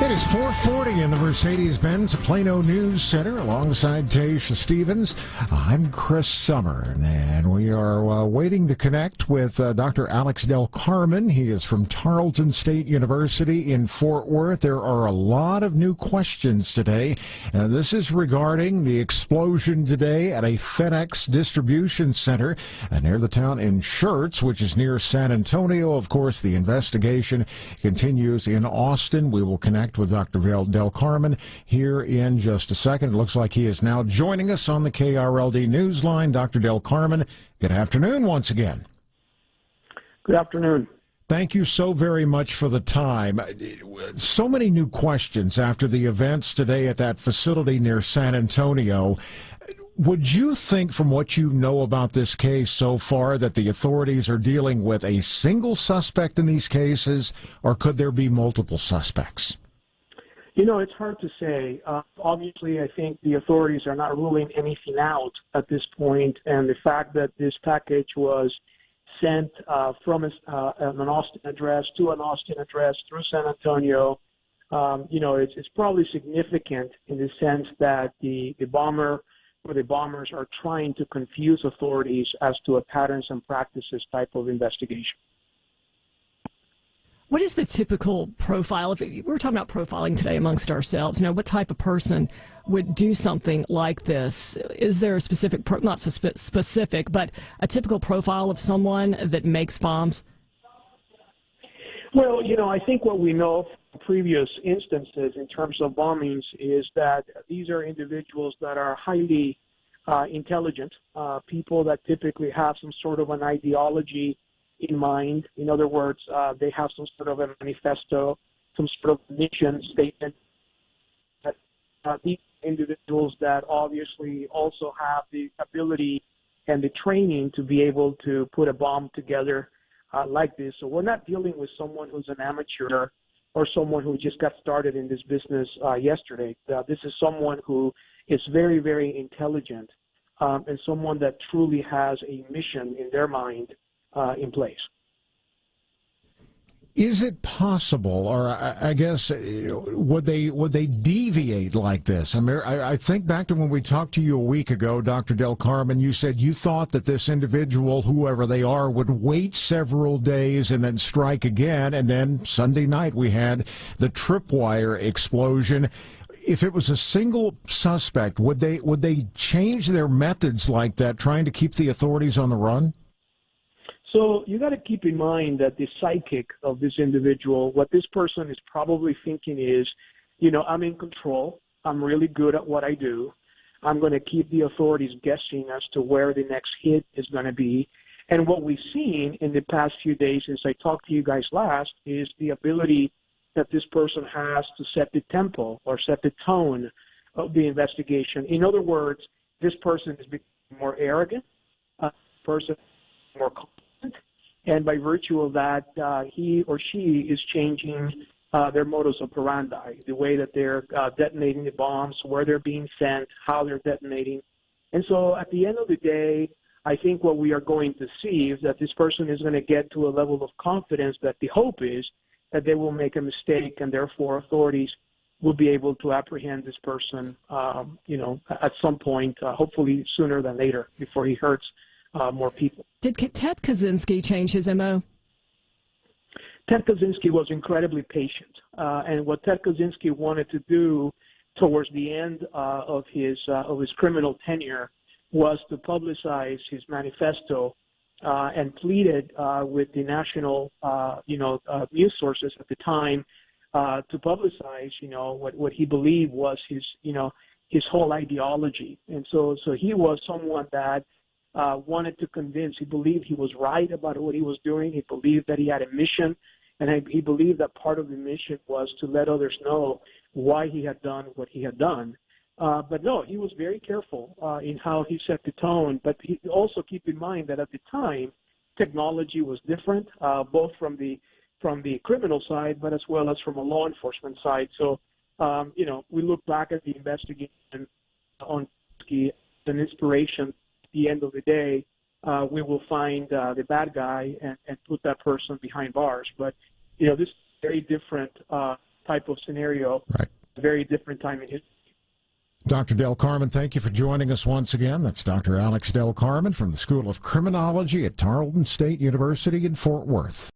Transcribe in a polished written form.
It is 4:40 in the Mercedes-Benz Plano News Center alongside Taysha Stevens. I'm Chris Summer, and we are waiting to connect with Dr. Alex Del Carmen. He is from Tarleton State University in Fort Worth. There are a lot of new questions today. This is regarding the explosion today at a FedEx distribution center near the town in Schertz, which is near San Antonio. Of course, the investigation continues in Austin. We will connect with Dr. Del Carmen here in just a second. It looks like he is now joining us on the KRLD Newsline. Dr. Del Carmen, good afternoon once again. Good afternoon. Thank you so very much for the time. So many new questions after the events today at that facility near San Antonio. Would you think, from what you know about this case so far, that the authorities are dealing with a single suspect in these cases, or could there be multiple suspects? You know, it's hard to say. Obviously, I think the authorities are not ruling anything out at this point, and the fact that this package was sent from an Austin address to an Austin address through San Antonio, it's probably significant in the sense that the bomber or the bombers are trying to confuse authorities as to a patterns and practices type of investigation. What is the typical profile? We're talking about profiling today amongst ourselves. What type of person would do something like this? Is there a specific, not so specific, but a typical profile of someone that makes bombs? Well, I think what we know from previous instances in terms of bombings is that these are individuals that are highly intelligent, people that typically have some sort of an ideology in mind. In other words, they have some sort of a manifesto, some sort of mission statement. These individuals that obviously also have the ability and the training to be able to put a bomb together like this. So we're not dealing with someone who's an amateur or someone who just got started in this business yesterday. This is someone who is very, very intelligent and someone that truly has a mission in their mind in place. Is it possible, or I guess, would they deviate like this? I mean, I think back to when we talked to you a week ago, Dr. Del Carmen. You said you thought that this individual, whoever they are, would wait several days and then strike again. And then Sunday night we had the tripwire explosion. If it was a single suspect, would they change their methods like that, trying to keep the authorities on the run? So you got to keep in mind that the psychic of this individual, what this person is probably thinking is, I'm in control. I'm really good at what I do. I'm going to keep the authorities guessing as to where the next hit is going to be. And what we've seen in the past few days since I talked to you guys last is the ability that this person has to set the tempo or set the tone of the investigation. In other words, this person is becoming more arrogant, person more confident. And by virtue of that, he or she is changing their modus operandi, the way that they're detonating the bombs, where they're being sent, how they're detonating. And so at the end of the day, I think what we are going to see is that this person is going to get to a level of confidence that the hope is that they will make a mistake, and therefore authorities will be able to apprehend this person, at some point, hopefully sooner than later, before he hurts more people. Did Ted Kaczynski change his MO? Ted Kaczynski was incredibly patient, and what Ted Kaczynski wanted to do towards the end of his criminal tenure was to publicize his manifesto and pleaded with the national news sources at the time to publicize what he believed was his whole ideology. And so he was someone that wanted to convince. He believed he was right about what he was doing. He believed that he had a mission, and he believed that part of the mission was to let others know why he had done what he had done. But no, he was very careful in how he set the tone. But he also keep in mind that at the time, technology was different, both from the criminal side, but as well as from a law enforcement side. So, we look back at the investigation on an inspiration. The end of the day, we will find the bad guy and put that person behind bars. But this is very different type of scenario. Right. A very different time in history. Dr. Del Carmen, thank you for joining us once again. That's Dr. Alex Del Carmen from the School of Criminology at Tarleton State University in Fort Worth.